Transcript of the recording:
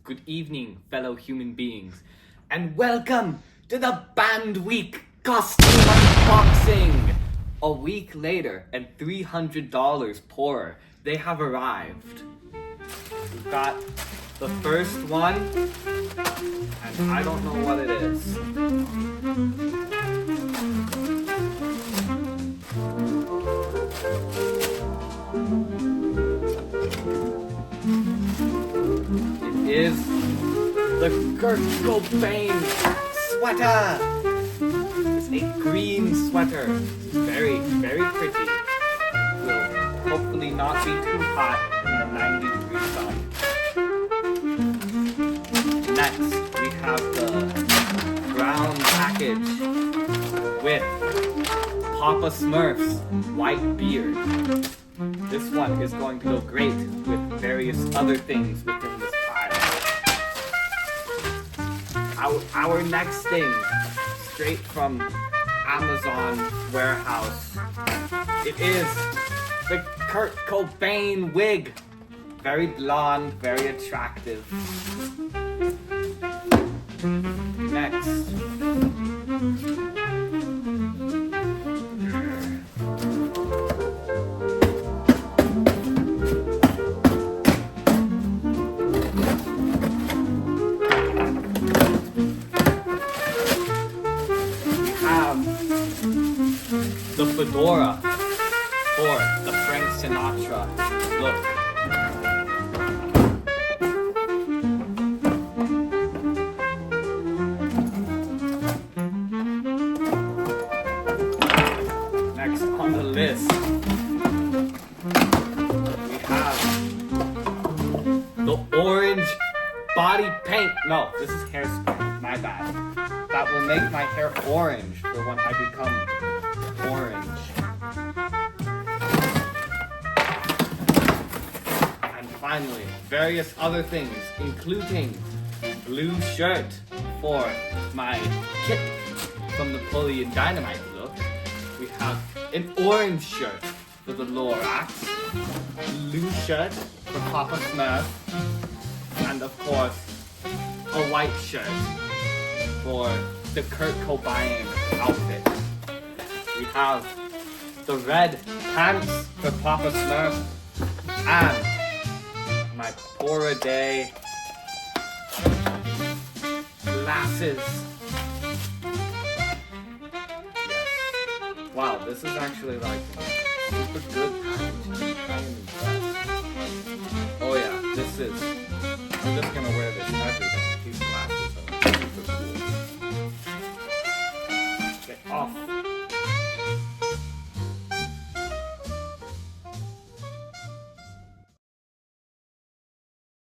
good evening, fellow human beings, and welcome to the Band Week costume unboxing! A week later, and $300 poorer, they have arrived. We've got the first one, and I don't know what it is. It is the Kurt Cobain sweater. It's a green sweater. It's very, very pretty. Will hopefully not be too hot in the 90-degree sun. Next, we have the brown package with Papa Smurf's white beard. This one is going to go great with various other things within this pile. Our next thing, straight from Amazon warehouse, it is the Kurt Cobain wig. Very blonde, very attractive. Next. The fedora for the Frank Sinatra look. Next on the list, we have the orange body paint. No, this is hairspray, my bad. That will make my hair orange for when I become orange. And finally, various other things, including blue shirt for my Kit from Napoleon Dynamite look. We have an orange shirt for the Lorax, blue shirt for Papa Smurf, and of course, a white shirt for the Kurt Cobain outfit. We have the red pants for Papa Smurf and my Pora Day glasses. Yes. Wow, this is actually like super good packaging. I am impressed. Oh yeah, this is. I'm just gonna wear